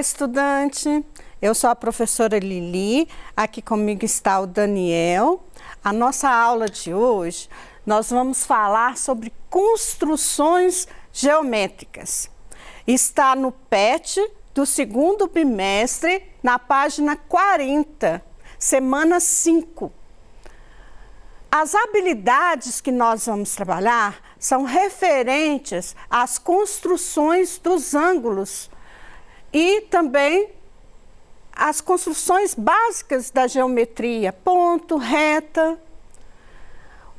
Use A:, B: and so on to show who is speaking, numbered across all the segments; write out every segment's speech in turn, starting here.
A: estudante! Eu sou a professora Lili, aqui comigo está o Daniel. A nossa aula de hoje, nós vamos falar sobre construções geométricas. Está no PET do segundo bimestre, na página 40, semana 5. As habilidades que nós vamos trabalhar são referentes às construções dos ângulos e também as construções básicas da geometria, ponto, reta.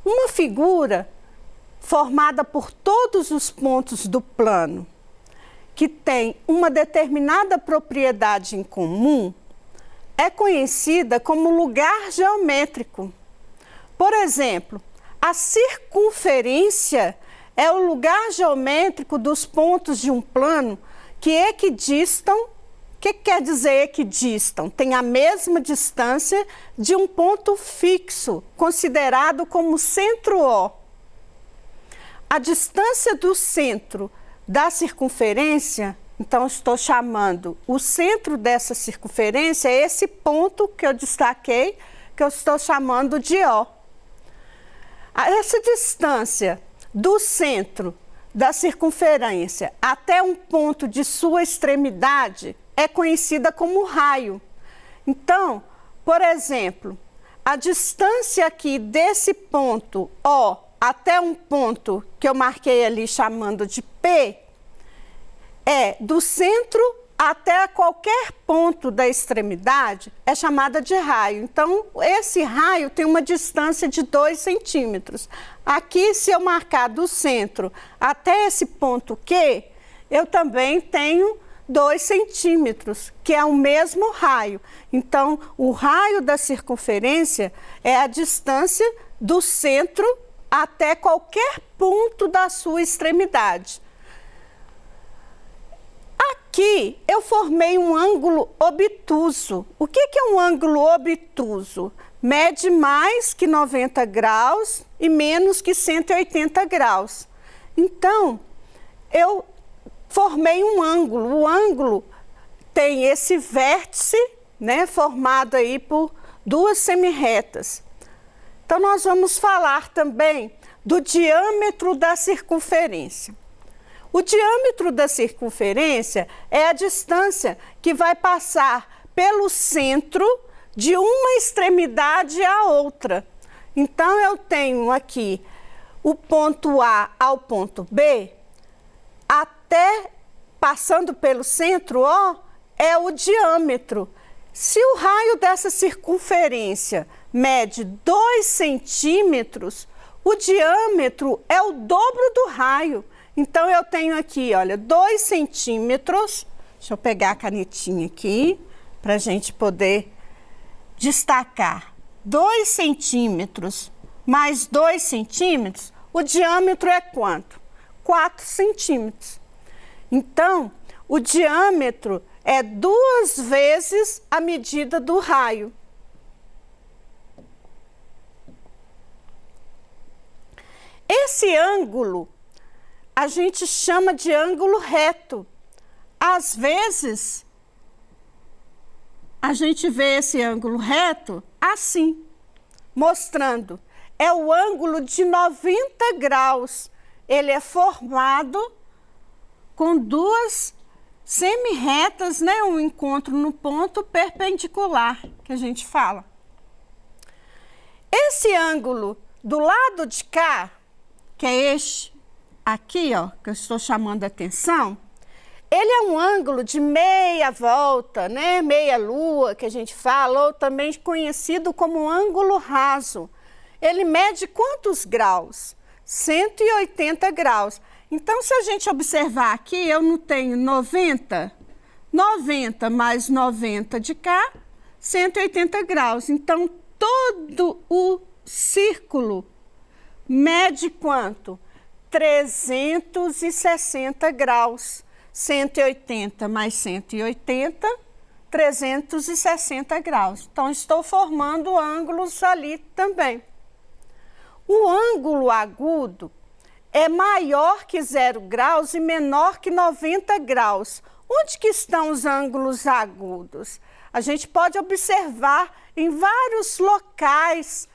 A: Uma figura formada por todos os pontos do plano, que tem uma determinada propriedade em comum, é conhecida como lugar geométrico. Por exemplo, a circunferência é o lugar geométrico dos pontos de um plano que equidistam. O que quer dizer equidistam? Tem a mesma distância de um ponto fixo, considerado como centro O. A distância do centro da circunferência, então estou chamando o centro dessa circunferência, é esse ponto que eu destaquei, que eu estou chamando de O. Essa distância do centro da circunferência até um ponto de sua extremidade é conhecida como raio. Então, por exemplo, a distância aqui desse ponto O até um ponto que eu marquei ali chamando de P é do centro até qualquer ponto da extremidade é chamada de raio. Então, esse raio tem uma distância de 2 centímetros. Aqui, se eu marcar do centro até esse ponto Q, eu também tenho 2 centímetros, que é o mesmo raio. Então, o raio da circunferência é a distância do centro até qualquer ponto da sua extremidade. Aqui eu formei um ângulo obtuso. O que é um ângulo obtuso? Mede mais que 90 graus e menos que 180 graus. Então, eu formei um ângulo. O ângulo tem esse vértice, né, formado aí por duas semirretas. Então, nós vamos falar também do diâmetro da circunferência. O diâmetro da circunferência é a distância que vai passar pelo centro de uma extremidade à outra. Então, eu tenho aqui o ponto A ao ponto B, até passando pelo centro O, é o diâmetro. Se o raio dessa circunferência mede 2 centímetros, o diâmetro é o dobro do raio. Então, eu tenho aqui, olha, 2 centímetros. Deixa eu pegar a canetinha aqui, para a gente poder destacar. 2 centímetros mais 2 centímetros, o diâmetro é quanto? 4 centímetros. Então, o diâmetro é 2 vezes a medida do raio. Esse ângulo a gente chama de ângulo reto. Às vezes, a gente vê esse ângulo reto assim, mostrando. É o ângulo de 90 graus. Ele é formado com duas semirretas, né? Um encontro no ponto perpendicular, que a gente fala. Esse ângulo do lado de cá, que é este aqui, ó, que eu estou chamando a atenção, ele é um ângulo de meia volta, né? Meia lua, que a gente fala, ou também conhecido como ângulo raso. Ele mede quantos graus? 180 graus. Então, se a gente observar aqui, eu não tenho 90 mais 90 de cá, 180 graus. Então, todo o círculo mede quanto? 360 graus. 180 mais 180, 360 graus. Então, estou formando ângulos ali também. O ângulo agudo é maior que 0 graus e menor que 90 graus. Onde que estão os ângulos agudos? A gente pode observar em vários locais.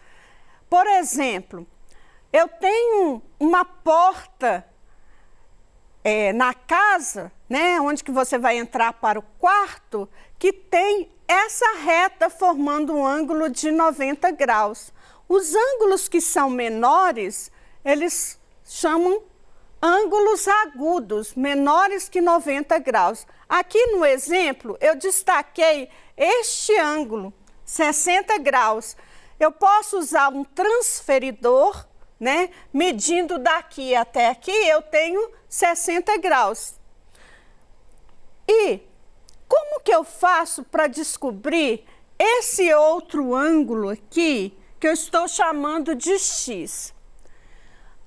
A: Por exemplo, eu tenho uma porta na casa, né, onde que você vai entrar para o quarto, que tem essa reta formando um ângulo de 90 graus. Os ângulos que são menores, eles chamam ângulos agudos, menores que 90 graus. Aqui no exemplo, eu destaquei este ângulo, 60 graus. Eu posso usar um transferidor, né? Medindo daqui até aqui, eu tenho 60 graus. E como que eu faço para descobrir esse outro ângulo aqui, que eu estou chamando de X?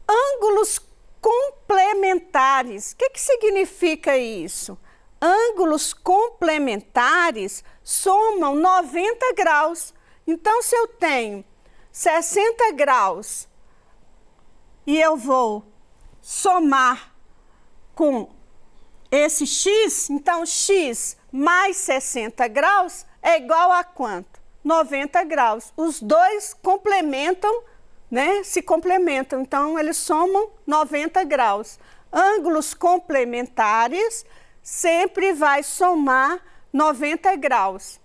A: Ângulos complementares. O que significa isso? Ângulos complementares somam 90 graus. Então, se eu tenho 60 graus e eu vou somar com esse X, então X mais 60 graus é igual a quanto? 90 graus. Os dois complementam, né? Se complementam, então eles somam 90 graus. Ângulos complementares sempre vai somar 90 graus.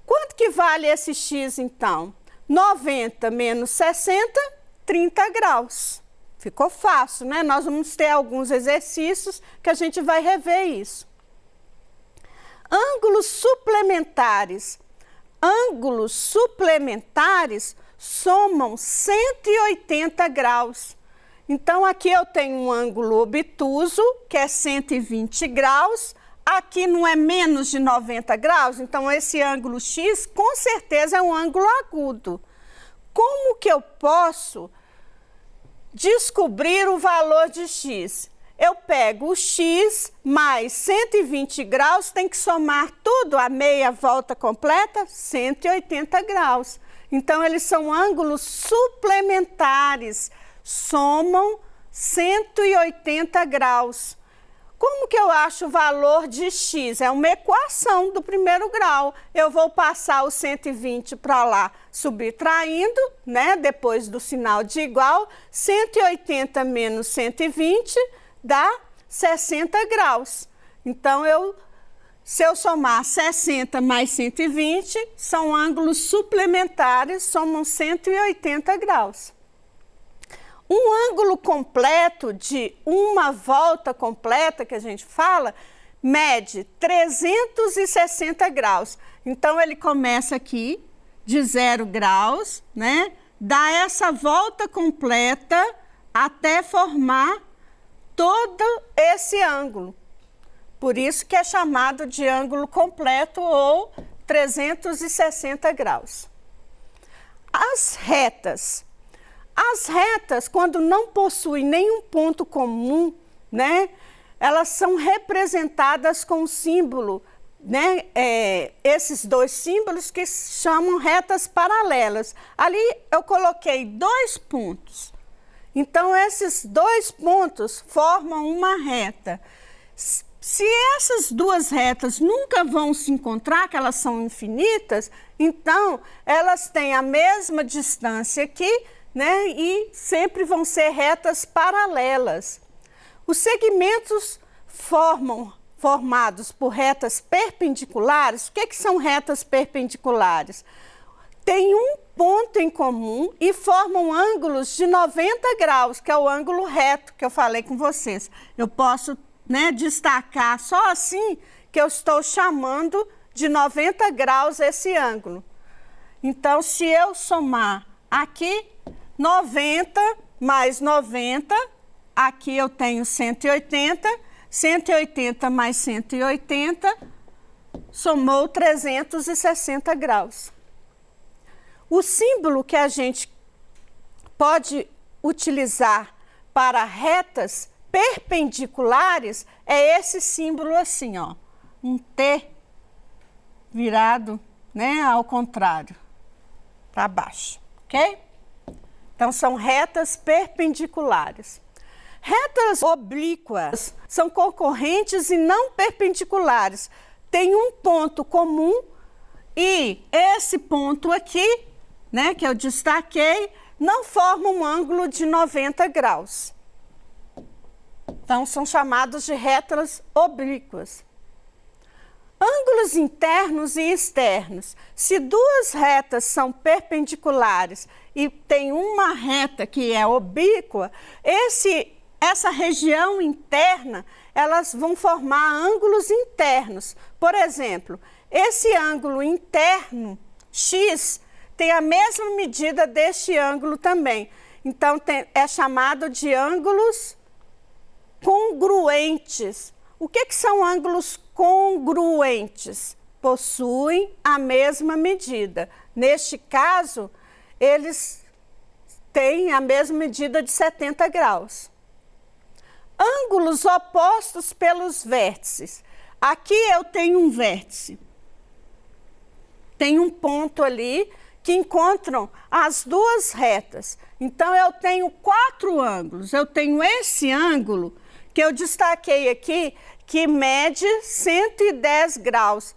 A: Quanto que vale esse X, então? 90 menos 60, 30 graus. Ficou fácil, né? Nós vamos ter alguns exercícios que a gente vai rever isso. Ângulos suplementares. Ângulos suplementares somam 180 graus. Então, aqui eu tenho um ângulo obtuso, que é 120 graus. Aqui não é menos de 90 graus, então esse ângulo X com certeza é um ângulo agudo. Como que eu posso descobrir o valor de X? Eu pego o X mais 120 graus, tem que somar tudo, a meia volta completa, 180 graus. Então, eles são ângulos suplementares, somam 180 graus. Como que eu acho o valor de X? É uma equação do primeiro grau. Eu vou passar o 120 para lá, subtraindo, né? Depois do sinal de igual, 180 menos 120 dá 60 graus. Então, se eu somar 60 mais 120, são ângulos suplementares, somam 180 graus. Um ângulo completo de uma volta completa, que a gente fala, mede 360 graus. Então, ele começa aqui de 0 graus, né? Dá essa volta completa até formar todo esse ângulo. Por isso que é chamado de ângulo completo ou 360 graus. As retas. As retas, quando não possuem nenhum ponto comum, né, elas são representadas com um símbolo, né, esses dois símbolos que chamam retas paralelas. Ali eu coloquei 2 pontos. Então, esses 2 pontos formam uma reta. Se essas duas retas nunca vão se encontrar, que elas são infinitas, então elas têm a mesma distância aqui, né? E sempre vão ser retas paralelas. Os segmentos formados por retas perpendiculares, o que são retas perpendiculares? Tem um ponto em comum e formam ângulos de 90 graus, que é o ângulo reto que eu falei com vocês. Eu posso, né, destacar só assim que eu estou chamando de 90 graus esse ângulo. Então, se eu somar aqui, 90 mais 90, aqui eu tenho 180, 180 mais 180, somou 360 graus. O símbolo que a gente pode utilizar para retas perpendiculares é esse símbolo assim, ó, um T virado, né, ao contrário, para baixo, ok? Então, são retas perpendiculares. Retas oblíquas são concorrentes e não perpendiculares. Tem um ponto comum e esse ponto aqui, né, que eu destaquei, não forma um ângulo de 90 graus. Então, são chamados de retas oblíquas. Ângulos internos e externos. Se duas retas são perpendiculares e tem uma reta que é oblíqua, essa região interna, elas vão formar ângulos internos. Por exemplo, esse ângulo interno, x, tem a mesma medida deste ângulo também. Então, é chamado de ângulos congruentes. O que são ângulos congruentes? Possuem a mesma medida. Neste caso, eles têm a mesma medida de 70 graus. Ângulos opostos pelos vértices. Aqui eu tenho um vértice. Tem um ponto ali que encontram as duas retas. Então, eu tenho 4 ângulos. Eu tenho esse ângulo que eu destaquei aqui, que mede 110 graus.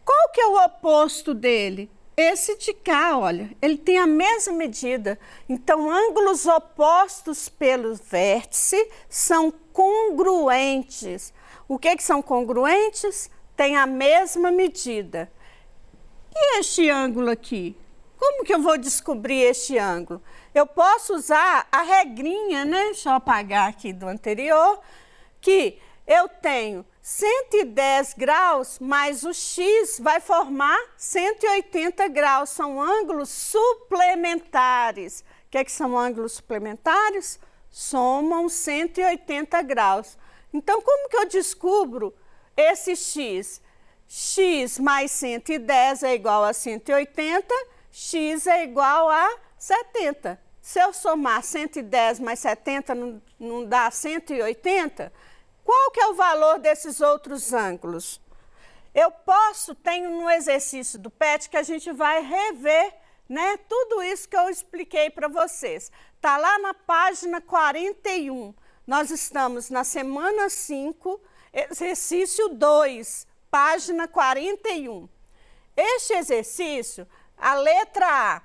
A: Qual que é o oposto dele? Esse de cá, olha, ele tem a mesma medida. Então, ângulos opostos pelo vértice são congruentes. O que são congruentes? Tem a mesma medida. E este ângulo aqui? Como que eu vou descobrir este ângulo? Eu posso usar a regrinha, né? Deixa eu apagar aqui do anterior, que eu tenho 110 graus mais o x vai formar 180 graus. São ângulos suplementares. O que são ângulos suplementares? Somam 180 graus. Então, como que eu descubro esse x? X mais 110 é igual a 180, x é igual a 70. Se eu somar 110 mais 70 não dá 180? Qual que é o valor desses outros ângulos? Tenho no exercício do PET que a gente vai rever, né, tudo isso que eu expliquei para vocês. Está lá na página 41. Nós estamos na semana 5, exercício 2, página 41. Este exercício, a letra A,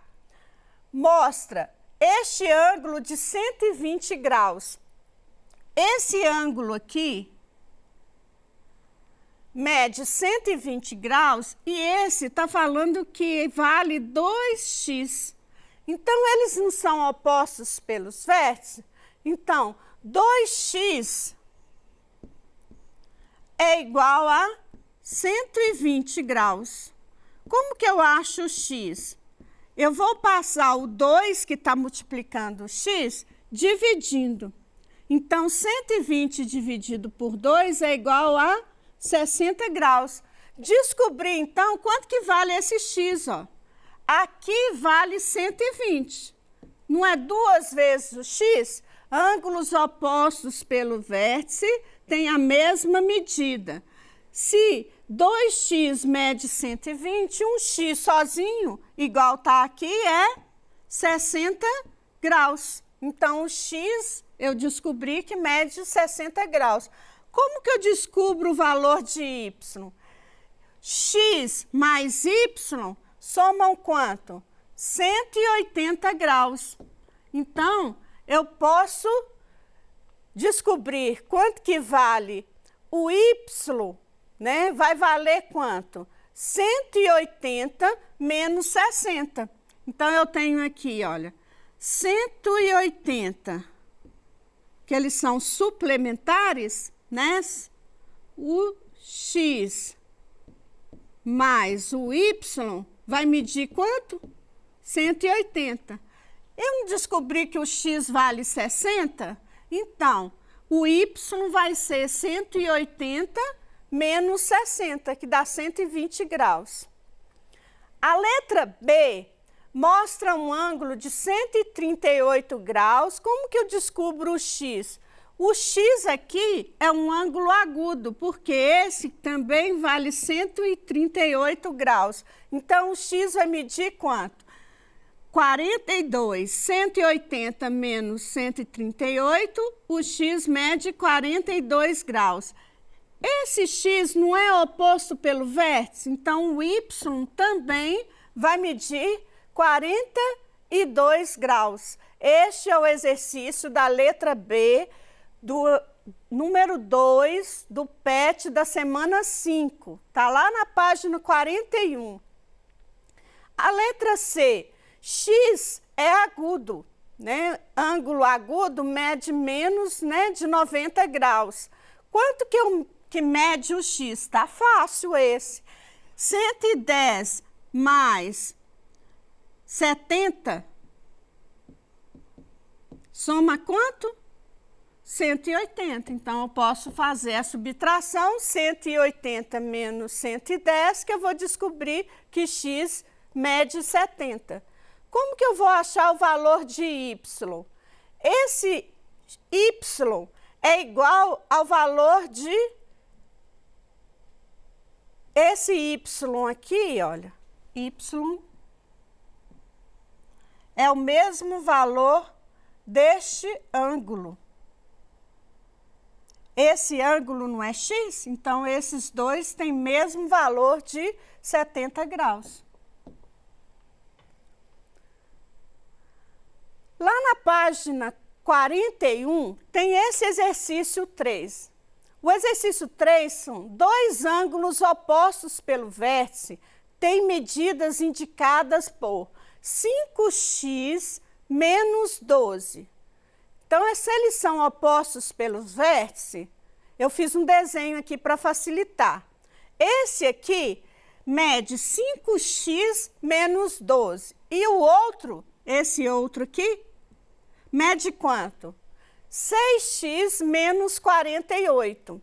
A: mostra este ângulo de 120 graus. Esse ângulo aqui mede 120 graus e esse está falando que vale 2x. Então, eles não são opostos pelos vértices? Então, 2x é igual a 120 graus. Como que eu acho o x? Eu vou passar o 2 que está multiplicando o x, dividindo. Então, 120 dividido por 2 é igual a 60 graus. Descobri, então, quanto que vale esse x, ó. Aqui vale 120. Não é 2 vezes o x? Ângulos opostos pelo vértice têm a mesma medida. Se 2x mede 120, um x sozinho, igual está aqui, é 60 graus. Então, o x eu descobri que mede 60 graus. Como que eu descubro o valor de y? X mais y somam quanto? 180 graus. Então, eu posso descobrir quanto que vale o y, né? Vai valer quanto? 180 menos 60. Então, eu tenho aqui, olha, 180, que eles são suplementares, né? O x mais o y vai medir quanto? 180. Eu não descobri que o x vale 60? Então, o y vai ser 180 menos 60, que dá 120 graus. A letra B mostra um ângulo de 138 graus. Como que eu descubro o x? O x aqui é um ângulo agudo, porque esse também vale 138 graus. Então, o x vai medir quanto? 42, 180 menos 138, o x mede 42 graus. Esse x não é oposto pelo vértice, então o y também vai medir 42 graus. Este é o exercício da letra B, do número 2 do PET da semana 5. Está lá na página 41. A letra C, x é agudo, né? Ângulo agudo mede menos, né, de 90 graus. Quanto que mede o x? Está fácil esse. 110 mais 70 soma quanto? 180. Então, eu posso fazer a subtração, 180 menos 110, que eu vou descobrir que x mede 70. Como que eu vou achar o valor de y? Esse y é igual ao valor de esse y aqui, olha. Y é o mesmo valor deste ângulo. Esse ângulo não é x, então esses dois têm o mesmo valor de 70 graus. Lá na página 41 tem esse exercício 3. O exercício 3 são dois ângulos opostos pelo vértice, têm medidas indicadas por 5x menos 12. Então, se eles são opostos pelos vértices, eu fiz um desenho aqui para facilitar. Esse aqui mede 5x menos 12. E o outro, esse outro aqui, mede quanto? 6x menos 48.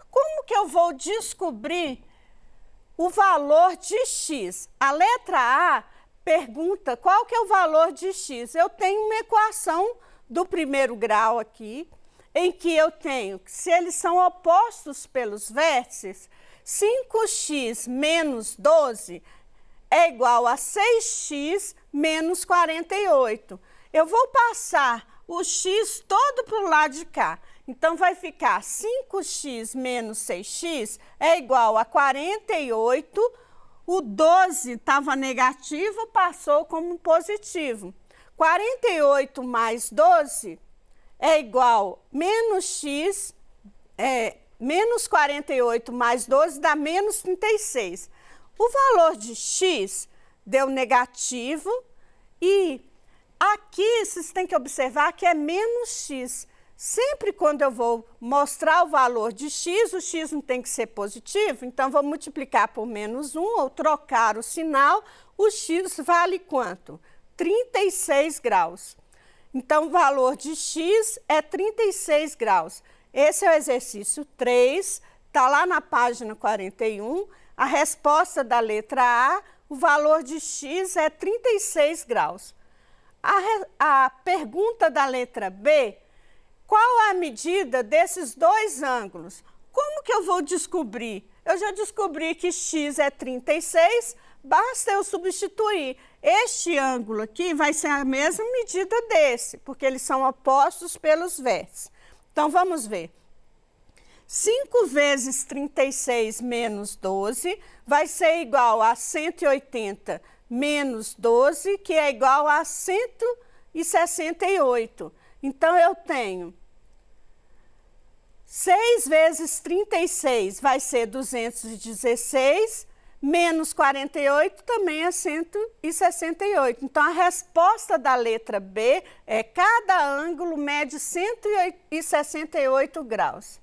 A: Como que eu vou descobrir o valor de x? A letra A pergunta qual que é o valor de x. Eu tenho uma equação do primeiro grau aqui, em que eu tenho, se eles são opostos pelos vértices, 5x menos 12 é igual a 6x menos 48. Eu vou passar o x todo para o lado de cá. Então, vai ficar 5x menos 6x é igual a 48. O 12 estava negativo, passou como positivo. 48 mais 12 é igual a menos x, menos 48 mais 12 dá menos 36. O valor de x deu negativo e aqui vocês têm que observar que é menos x. Sempre quando eu vou mostrar o valor de x, o x não tem que ser positivo, então vou multiplicar por menos 1 ou trocar o sinal, o x vale quanto? 36 graus. Então, o valor de x é 36 graus. Esse é o exercício 3, está lá na página 41. A resposta da letra A, o valor de x é 36 graus. A pergunta da letra B, qual a medida desses dois ângulos? Como que eu vou descobrir? Eu já descobri que x é 36, basta eu substituir. Este ângulo aqui vai ser a mesma medida desse, porque eles são opostos pelos vértices. Então, vamos ver. 5 vezes 36 menos 12 vai ser igual a 180 menos 12, que é igual a 168. Então, eu tenho 6 vezes 36 vai ser 216, menos 48 também é 168. Então, a resposta da letra B é cada ângulo mede 168 graus.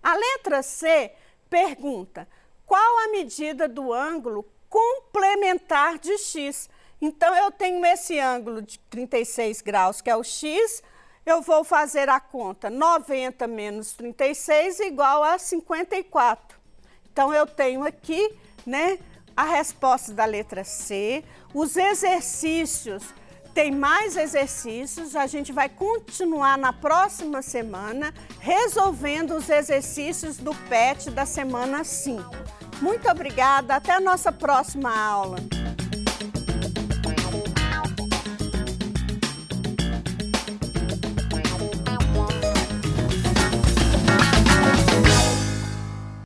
A: A letra C pergunta qual a medida do ângulo complementar de x. Então, eu tenho esse ângulo de 36 graus, que é o x, eu vou fazer a conta 90 menos 36 igual a 54. Então, eu tenho aqui, né, a resposta da letra C. Os exercícios, tem mais exercícios, a gente vai continuar na próxima semana resolvendo os exercícios do PET da semana 5. Muito obrigada, até a nossa próxima aula.